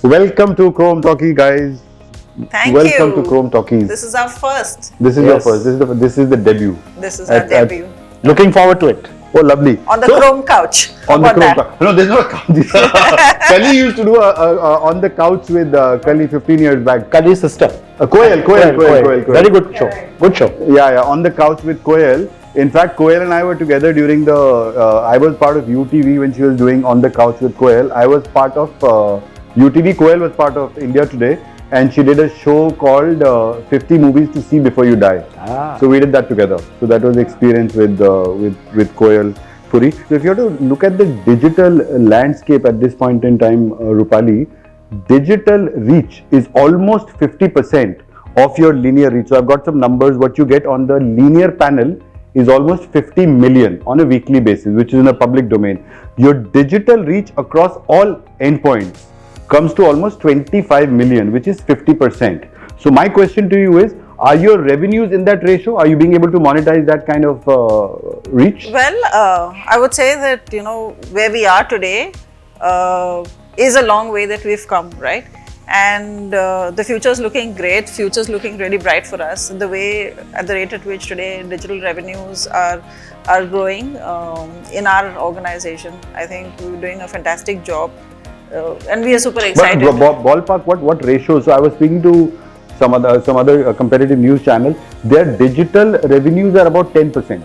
Welcome to ChromeTalkies, guys. Thank Welcome you. to ChromeTalkies. This is our first. This is your first. This is the debut. This is our debut. Looking forward to it. Oh, lovely. On the Chrome couch. On the How Chrome about couch. No, there's no couch. Kali used to do on the couch with Kali 15 years back. Kali's sister. Koel. Very good show. Good show. Yeah. On the couch with Koel. In fact, Koel and I were together during the. I was part of UTV when she was doing On the Couch with Koel. I was part of UTV. Koel was part of India Today, and she did a show called 50 Movies to See Before You Die. So we did that together. So that was the experience with Koel Puri. So if you have to look at the digital landscape at this point in time, Rupali, digital reach is almost 50% of your linear reach. So I've got some numbers. What you get on the linear panel is almost 50 million on a weekly basis, which is in a public domain. Your digital reach across all endpoints comes to almost 25 million, which is 50%. So my question to you is, are your revenues in that ratio? Are you being able to monetize that kind of reach? Well, I would say that, where we are today is a long way that we've come, right? And the future is looking great. Future is looking really bright for us. The way, at the rate at which today digital revenues are growing in our organization, I think we're doing a fantastic job, and we are super excited. But ballpark, what ratio? So I was speaking to some other competitive news channels. Their digital revenues are about 10%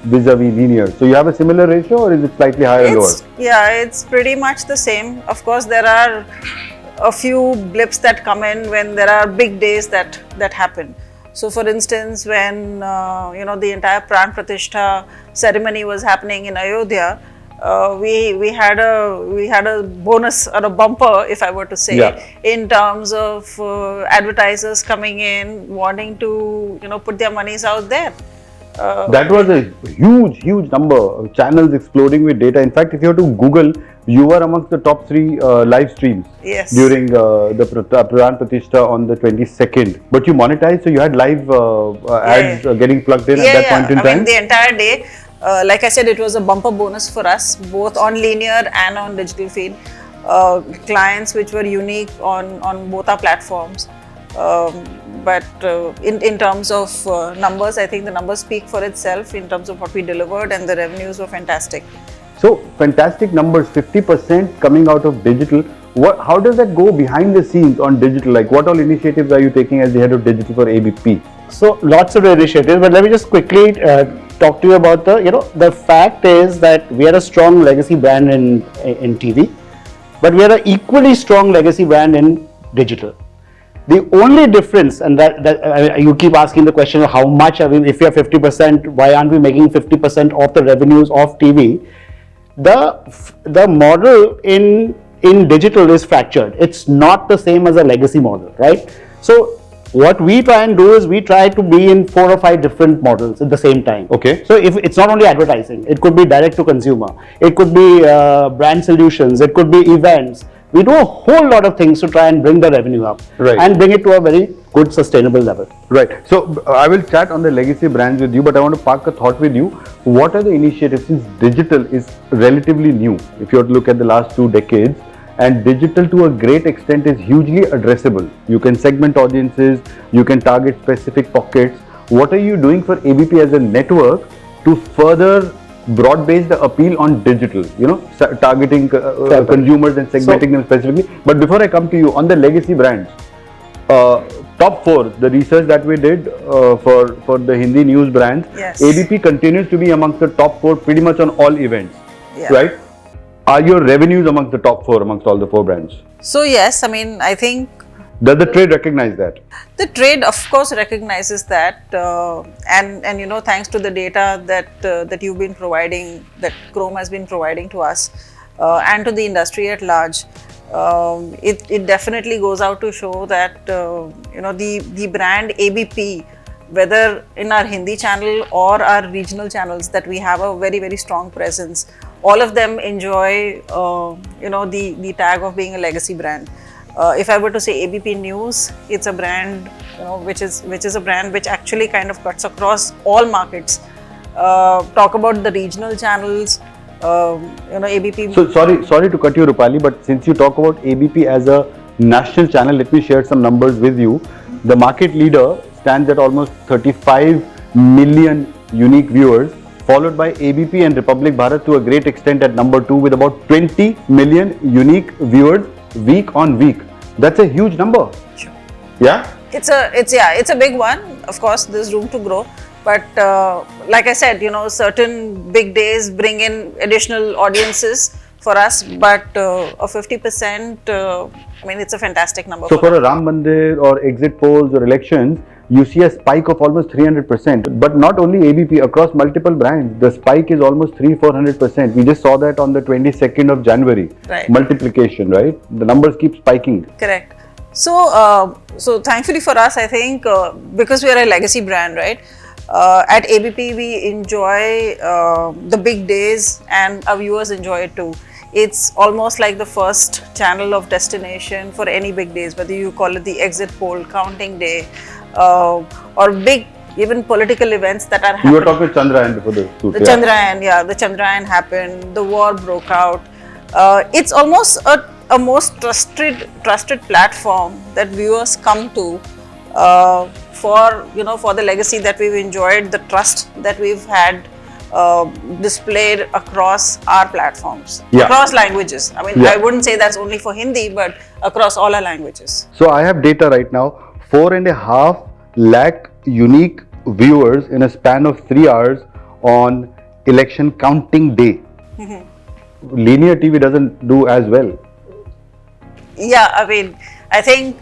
vis-a-vis linear. So you have a similar ratio, or is it slightly higher or lower? Yeah, it's pretty much the same. Of course, there are a few blips that come in when there are big days that happen. So for instance, when the entire Pran Pratishtha ceremony was happening in Ayodhya, we had a bonus or a bumper, if I were to say, in terms of advertisers coming in wanting to put their monies out there. That was a huge number of channels exploding with data. In fact, if you have to Google, you were amongst the top 3 live streams during the Pran Pratishtha on the 22nd. But you monetized, so you had live ads getting plugged in at that point in time? I mean, the entire day. Like I said, it was a bumper bonus for us, both on linear and on digital feed. Clients which were unique on both our platforms. But in terms of numbers, I think the numbers speak for itself in terms of what we delivered, and the revenues were fantastic. So fantastic numbers, 50% coming out of digital. How does that go behind the scenes on digital? Like, what all initiatives are you taking as the head of digital for ABP? So lots of initiatives, but let me just quickly talk to you about the fact is that we are a strong legacy brand in TV, but we are an equally strong legacy brand in digital. The only difference, and that you keep asking the question of how much are we, if we are 50%, why aren't we making 50% of the revenues of TV? The model in digital is fractured. It's not the same as a legacy model, right? So what we try and do is we try to be in 4 or 5 different models at the same time. Okay. So if it's not only advertising, it could be direct to consumer, it could be brand solutions, it could be events. We do a whole lot of things to try and bring the revenue up and bring it to a very good sustainable level. Right. So I will chat on the legacy brands with you, but I want to park a thought with you. What are the initiatives, since digital is relatively new, if you have to look at the last 2 decades, and digital to a great extent is hugely addressable. You can segment audiences, you can target specific pockets. What are you doing for ABP as a network to further broad-base the appeal on digital, targeting consumers and segmenting them specifically? But before I come to you, on the legacy brands, top 4, the research that we did for the Hindi news brands, ABP continues to be amongst the top 4 pretty much on all events, right? Are your revenues amongst the top 4 amongst all the 4 brands? So yes, I mean, I think. Does the trade recognize that? The trade, of course, recognizes that, and thanks to the data that you've been providing, that Chrome has been providing to us, and to the industry at large, it definitely goes out to show that the brand ABP, whether in our Hindi channel or our regional channels, that we have a very, very strong presence. All of them enjoy, the tag of being a legacy brand. If I were to say ABP News, it's a brand, which is a brand which actually kind of cuts across all markets. Talk about the regional channels, ABP. So sorry to cut you, Rupali, but since you talk about ABP as a national channel. Let me share some numbers with you. The market leader stands at almost 35 million unique viewers, followed by ABP and Republic Bharat to a great extent at number 2 with about 20 million unique viewers week on week. That's a huge number. Sure. Yeah? It's a big one. Of course, there's room to grow. But like I said, certain big days bring in additional audiences for us. But a 50%, it's a fantastic number. So for a Ram Mandir or exit polls or elections, you see a spike of almost 300%. But not only ABP, across multiple brands, the spike is almost 300-400%. We just saw that on the 22nd of January. Right. Multiplication, right? The numbers keep spiking. Correct. So, thankfully for us, I think because we are a legacy brand, right? At ABP, we enjoy the big days, and our viewers enjoy it too. It's almost like the first channel of destination for any big days, whether you call it the exit poll, counting day, or big even political events that are happening. You were talking about Chandrayaan before the shoot. The Chandrayaan happened, the war broke out. It's almost a most trusted platform that viewers come to for the legacy that we've enjoyed, the trust that we've had displayed across our platforms, across languages. I wouldn't say that's only for Hindi, but across all our languages. So I have data right now, 4.5 lakh unique viewers in a span of 3 hours on election counting day. Linear TV doesn't do as well. Yeah, I think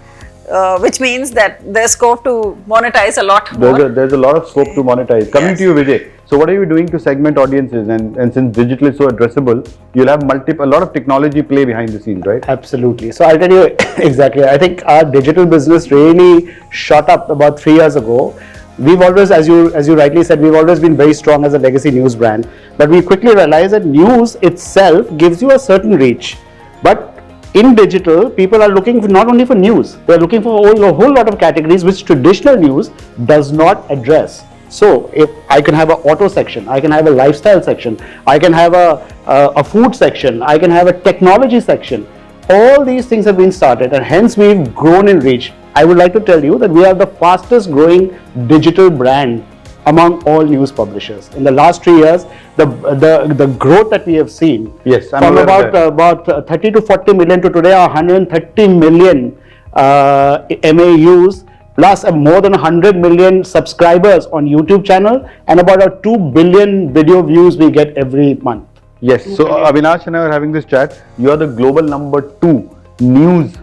which means that there's scope to monetize a lot more. There's a lot of scope to monetize. Coming to you, Vijay. So what are you doing to segment audiences? And since digital is so addressable, you'll have a lot of technology play behind the scenes, right? Absolutely. So I'll tell you exactly. I think our digital business really shot up about 3 years ago. We've always, as you rightly said, we've always been very strong as a legacy news brand. But we quickly realized that news itself gives you a certain reach. But in digital, people are looking not only for news, they're looking for a whole lot of categories which traditional news does not address. So if I can have an auto section, I can have a lifestyle section, I can have a food section, I can have a technology section. All these things have been started, and hence we've grown in reach. I would like to tell you that we are the fastest growing digital brand among all news publishers. In the last 3 years, the growth that we have seen, from about 30 to 40 million to today 130 million MAUs, plus more than 100 million subscribers on YouTube channel, and about 2 billion video views we get every month. Yes, so Avinash and I are having this chat. You are the global number 2 news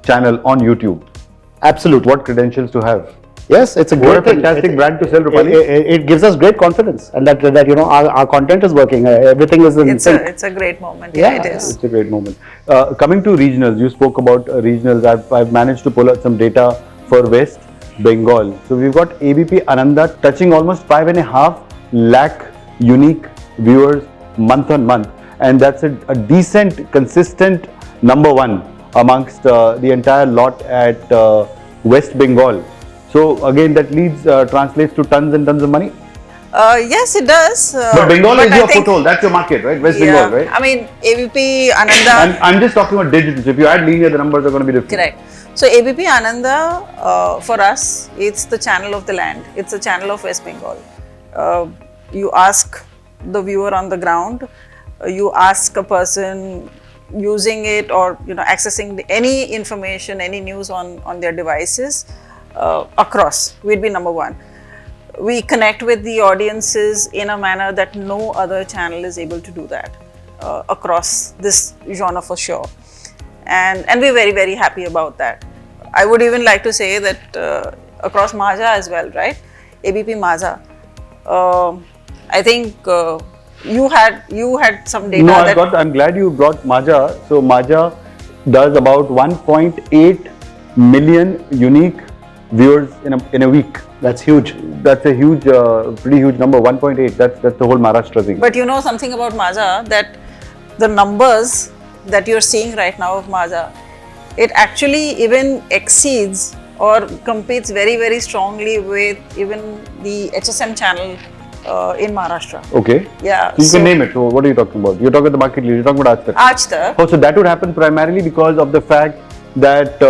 channel on YouTube. Absolutely. What credentials to have? Yes, it's a great What a fantastic brand to sell, Rupali. It gives us great confidence, and that our content is working. Everything is in sync. It's a great moment. Yeah, it is. It's a great moment. Coming to regionals, you spoke about regionals. I've managed to pull out some data for West Bengal. So we've got ABP Ananda touching almost 5.5 lakh unique viewers month on month, and that's a decent, consistent number 1 amongst the entire lot at West Bengal. So again, that translates to tons and tons of money. Yes, it does. But Bengal is your foothold. That's your market, right? West Bengal, right? ABP Ananda. I'm just talking about digital. So if you add linear, the numbers are going to be different. Correct. So ABP Ananda, for us, it's the channel of the land. It's the channel of West Bengal. You ask the viewer on the ground, you ask a person using it or accessing any information, any news on their devices across, we'd be number 1. We connect with the audiences in a manner that no other channel is able to do that across this genre for sure. And we're very, very happy about that. I would even like to say that across Maja as well, right? ABP Maja. I think you had some data. No, I'm glad you brought Maja. So Maja does about 1.8 million unique viewers in a week. That's huge. That's a huge, pretty huge number. 1.8. That's the whole Maharashtra thing. But you know something about Maja, that the numbers that you're seeing right now of Maja, it actually even exceeds or competes very, very strongly with even the HSM channel in Maharashtra. Okay. Yeah. So you can name it. So what are you talking about? You're talking about the market leader. You're talking about Aaj Tak. Aaj Tak. Oh, so that would happen primarily because of the fact that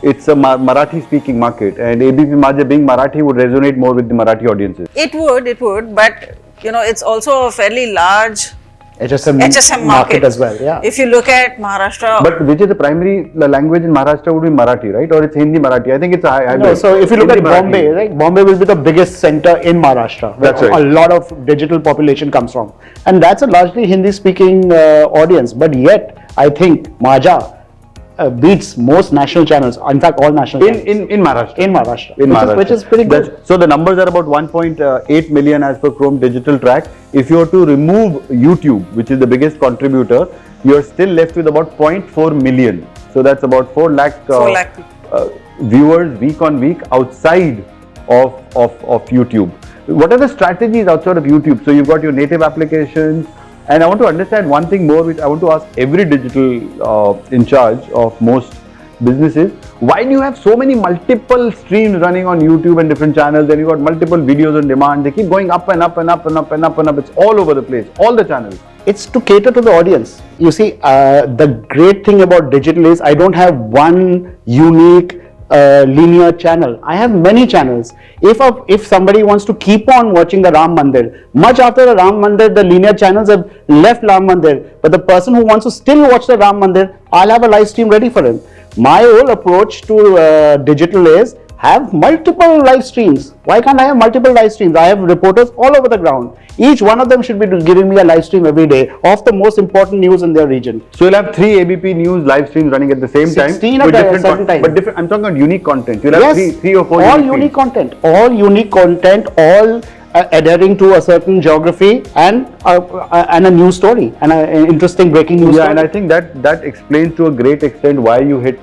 it's a Marathi speaking market, and ABP Majha being Marathi would resonate more with the Marathi audiences. It would, but it's also a fairly large HSM market as well. Yeah. If you look at Maharashtra, But which is the primary language in Maharashtra would be Marathi, right? Or it's Hindi Marathi? I think it's a hybrid. No, so if you look Hindi at Bombay, Marathi. right? Bombay will be the biggest center in Maharashtra, where That's right. a lot of digital population comes from, and that's a largely Hindi-speaking audience. But yet, I think Majha beats most national channels. In fact, all national channels In Maharashtra. in Maharashtra, In Maharashtra. which is pretty good. So the numbers are about 1.8 million as per Chrome Digital Track. If you were to remove YouTube, which is the biggest contributor, you're still left with about 0.4 million. So that's about 4 lakh, 4 lakh. Viewers week on week outside of YouTube. What are the strategies outside of YouTube? So you've got your native applications, and I want to understand one thing more, which I want to ask every digital in charge of most businesses. Why do you have so many multiple streams running on YouTube and different channels, and you got multiple videos on demand? They keep going up and up and up and up and up and up. It's all over the place, all the channels. It's to cater to the audience. You see, the great thing about digital is I don't have one unique linear channel. I have many channels. If somebody wants to keep on watching the Ram Mandir, much after the Ram Mandir, the linear channels have left Ram Mandir, but the person who wants to still watch the Ram Mandir, I'll have a live stream ready for him. My whole approach to digital is have multiple live streams. Why can't I have multiple live streams? I have reporters all over the ground. Each one of them should be giving me a live stream every day of the most important news in their region. So you'll have 3 ABP News live streams running at the same time. 16 at a certain time. But different. I'm talking about unique content. You'll have Yes, three or four. all unique unique content, all adhering to a certain geography and a news story and an interesting breaking news. Yeah, story. and I think that explains to a great extent why you hit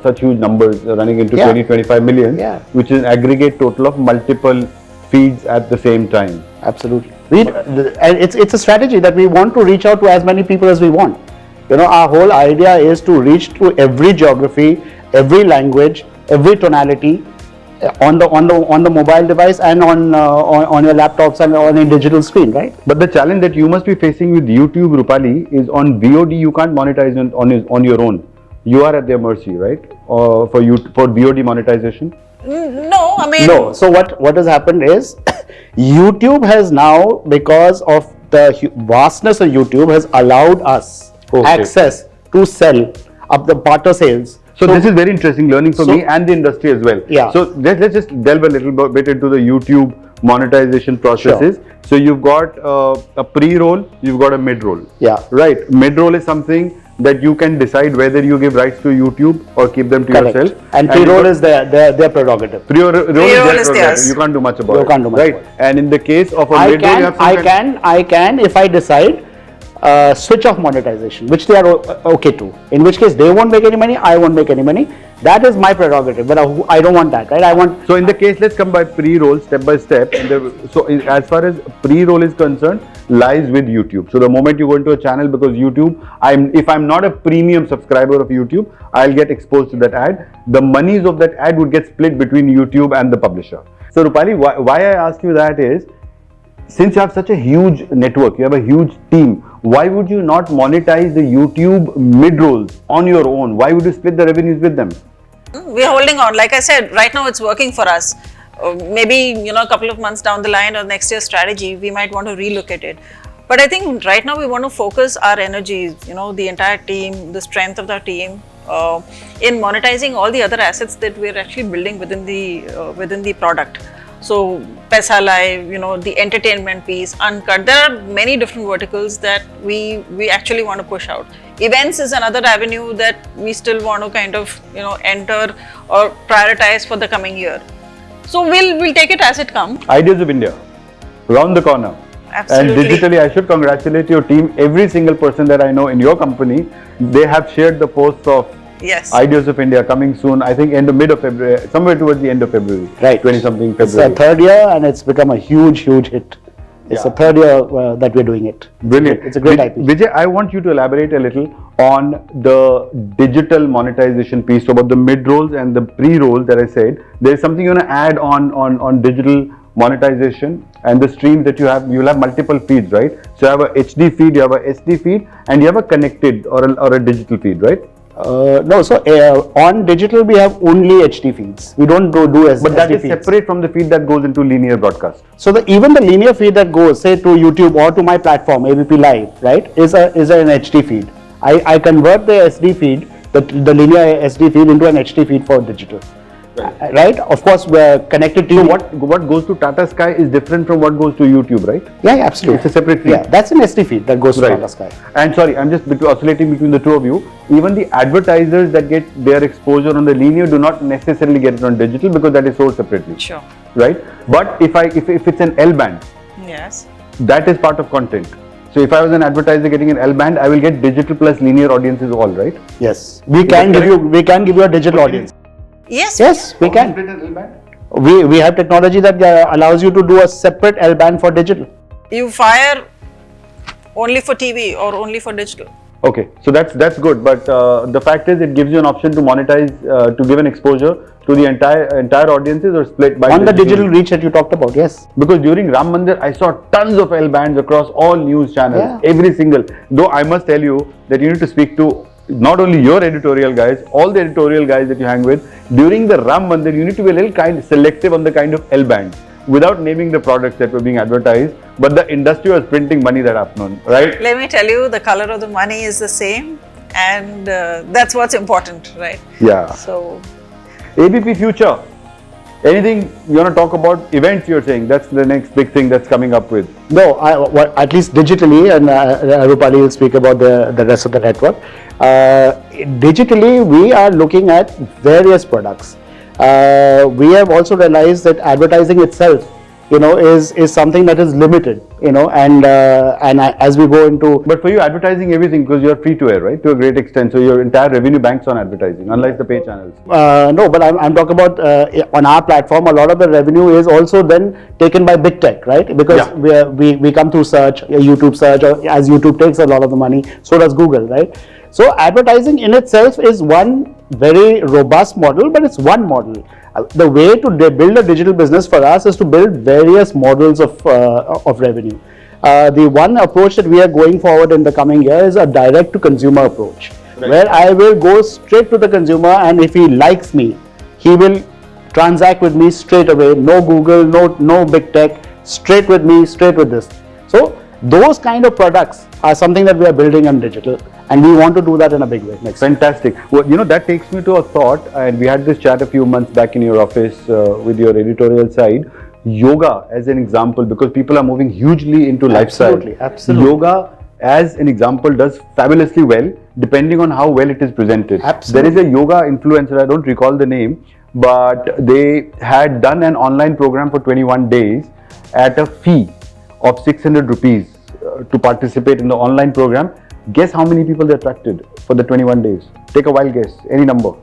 such huge numbers, running into Yeah. 20-25 million, Yeah. which is an aggregate total of multiple feeds at the same time. Absolutely. And it's a strategy that we want to reach out to as many people as we want. Our whole idea is to reach to every geography, every language, every tonality on the mobile device and on your laptops and on a digital screen, right? But the challenge that you must be facing with YouTube, Rupali, is on VOD you can't monetize on your own. You are at their mercy, right? For VOD monetization. no, I mean, No. So what has happened is YouTube has now, because of the vastness of YouTube, has allowed us access to sell up the barter sales. So this is very interesting learning for So- me and the industry as well. Yeah. So let's just delve a little bit into the YouTube monetization processes. So you've got a pre-roll, you've got a mid-roll. Yeah. Right. Mid-roll is something that you can decide whether you give rights to YouTube or keep them to Correct. yourself. And pre-roll is their prerogative. Pre-roll is their is prerogative. theirs. You can't do much about it. You can't do much right. about it. And in the case of a mid-roll, you have some I can if I decide switch off monetization, which they are okay to. In which case they won't make any money, I won't make any money. That is my prerogative, but I don't want that, right? So in the case, let's come by pre-roll step by step. So as far as pre-roll is concerned, lies with YouTube. So the moment you go into a channel, because YouTube, if I'm not a premium subscriber of YouTube, I'll get exposed to that ad. The monies of that ad would get split between YouTube and the publisher. So Rupali, why I ask you that is, since you have such a huge network, you have a huge team, why would you not monetize the YouTube mid-rolls on your own? Why would you split the revenues with them? we're holding on. Like I said, right now it's working for us. Maybe a couple of months down the line or next year's strategy, we might want to relook at it. But I think right now we want to focus our energies, the entire team, the strength of the team, in monetizing all the other assets that we're actually building within the product. So Paisa Live, the entertainment piece, Uncut. There are many different verticals that we actually want to push out. Events is another avenue that we still want to kind of enter or prioritize for the coming year. So we'll take it as it comes. Ideas of India, round the corner. Absolutely. And digitally, I should congratulate your team. Every single person that I know in your company, they have shared the posts of Yes. Ideas of India coming soon. I think mid of February, somewhere towards the end of February. Right. 20-something It's February. the third year and it's become a huge hit. It's the third year that we're doing it. Brilliant. It's a great IP. Vijay, I want you to elaborate a little on the digital monetization piece, so about the mid-rolls and the pre-rolls that I said. There is something you want to add on digital monetization and the stream that you will have multiple feeds, right? So you have a HD feed, you have a SD feed, and you have a connected or a digital feed, right? No, so on digital we have only HD feeds. We don't do SD But that is feeds. separate from the feed that goes into linear broadcast. So even the linear feed that goes, say, to YouTube or to my platform, ABP Live, right, is an HD feed. I convert the SD feed, the linear SD feed, into an HD feed for digital. Right? Of course, we're connected to. So what goes to Tata Sky is different from what goes to YouTube, right? Yeah, absolutely. It's a separate feed. Yeah, that's an SD feed that goes to Right. Tata Sky. And sorry, I'm just oscillating between the two of you. Even the advertisers that get their exposure on the linear do not necessarily get it on digital because that is sold separately. Sure. Right? But if it's an L band, Yes. that is part of content. So if I was an advertiser getting an L band, I will get digital plus linear audiences all, right? Yes, we can give you a digital audience. Yes. Yes, we can. L band? We have technology that allows you to do a separate L band for digital. You fire only for TV or only for digital? Okay, so that's good. But the fact is, it gives you an option to monetize, to give an exposure to the entire audiences or split by On the digital reach that you talked about, yes. Because during Ram Mandir, I saw tons of L bands across all news channels, Yeah. every single. Though I must tell you that you need to speak to not only your editorial guys, all the editorial guys that you hang with. During the Ram Mandir, you need to be a little selective on the kind of L bands, without naming the products that were being advertised. But the industry was printing money that afternoon, right? Let me tell you, the color of the money is the same, and that's what's important, right? Yeah. So, ABP future. Anything you want to talk about? Events, you're saying that's the next big thing that's coming up with. No, at least digitally, and Rupali will speak about the rest of the network. Digitally, we are looking at various products. We have also realized that advertising itself, is something that is limited, and as we go into. But for you, advertising everything because you're free to air, right? To a great extent. So your entire revenue banks on advertising, unlike the pay channels. No, but I'm talking about on our platform. A lot of the revenue is also then taken by big tech, right? Because we come through search, YouTube search, or as YouTube takes a lot of the money, so does Google, right? So advertising in itself is one very robust model, but it's one model. The way to build a digital business for us is to build various models of revenue. The one approach that we are going forward in the coming year is a direct to consumer approach, where I will go straight to the consumer, and if he likes me, he will transact with me straight away. No Google, no big tech, straight with me, straight with this. So those kind of products are something that we are building on digital, and we want to do that in a big way next. Fantastic. Well, that takes me to a thought, and we had this chat a few months back in your office with your editorial side. Yoga as an example, because people are moving hugely into lifestyle. Absolutely. Yoga as an example does fabulously well, depending on how well it is presented. Absolutely. There is a yoga influencer, I don't recall the name, but they had done an online program for 21 days at a fee of 600 rupees to participate in the online program. Guess how many people they attracted for the 21 days? Take a wild guess, any number.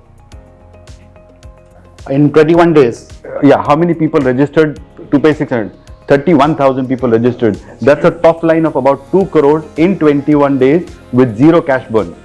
In 21 days. Yeah, how many people registered to pay 600? 31,000 people registered. That's a top line of about 2 crores in 21 days with zero cash burn,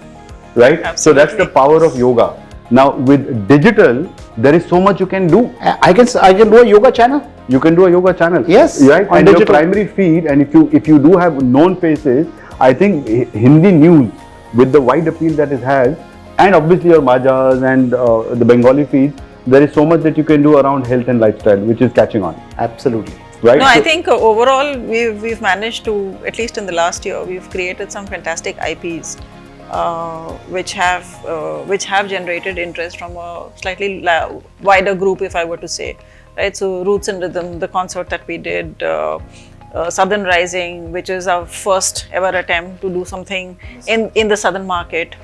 right? Absolutely. So that's the power of yoga. Now with digital, there is so much you can do. I can do a yoga channel. You can do a yoga channel. Yes, right. on And digital. your primary feed, and if you do have known faces, I think Hindi news with the wide appeal that it has, and obviously your Majas and the Bengali feeds, there is so much that you can do around health and lifestyle, which is catching on. Absolutely. Right? no, I think overall we've managed to, at least in the last year, we've created some fantastic IPs, which have generated interest from a slightly wider group, if I were to say, right? So Roots and Rhythm, the concert that we did. Southern Rising, which is our first ever attempt to do something in the southern market,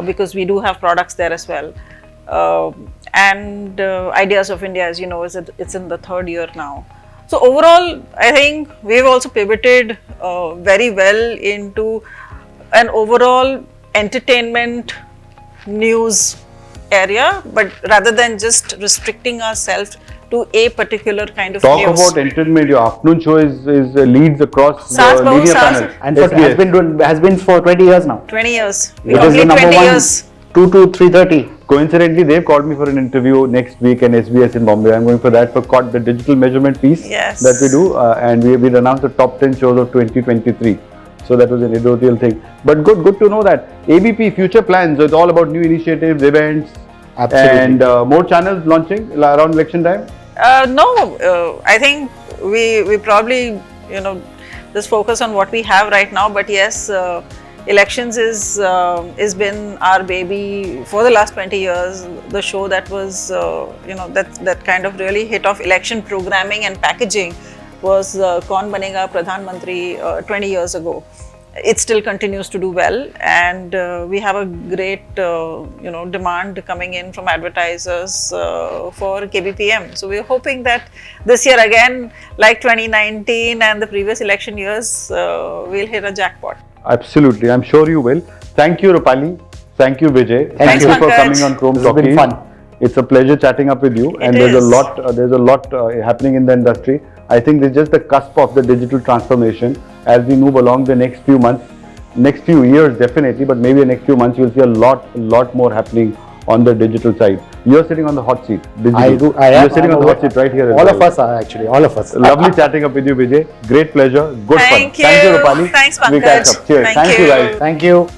because we do have products there as well. And Ideas of India, as you know, it's in the 3rd year now. So overall, I think we've also pivoted very well into an overall entertainment news area, but rather than just restricting ourselves to a particular kind of Talk news. about entertainment. Your afternoon show is leads across Saas the Bahu, linear Saas. panel. And SBS. has been for 20 years now. 20 years. We It is the complete number 20 one, years. 2 to 3:30. Coincidentally, they've called me for an interview next week in SBS in Bombay. I'm going for that for the digital measurement piece Yes. that we do, and we announced the top 10 shows of 2023. So that was an editorial thing. But good to know that ABP future plans. So it's all about new initiatives, events, Absolutely. and more channels launching around election time. No, I think we probably just focus on what we have right now. But yes, elections is been our baby for the last 20 years. The show that was that kind of really hit off election programming and packaging was Kaun Banega Pradhan Mantri 20 years ago. It still continues to do well, and we have a great demand coming in from advertisers for KBPM. So we're hoping that this year again, like 2019 and the previous election years, we'll hit a jackpot. Absolutely, I'm sure you will. Thank you, Rupali. Thank you, Vijay. Thanks, you for Pankaj. coming on Chrome This has been Talkies. fun. It's a pleasure chatting up with you. It And there's is. a lot happening in the industry. I think it's just the cusp of the digital transformation. As we move along the next few months, next few years definitely, but maybe the next few months you'll see a lot more happening on the digital side. You're sitting on the hot seat. Digital. I am. You're sitting on the hot seat right here. as All well. of us are actually. All of us. Lovely chatting up with you, Vijay. Great pleasure. Good Thank fun. Thank you, you. Rupali. Thanks, We catch Pankaj. up. Cheers. Thank Thank you, you. guys. Thank you.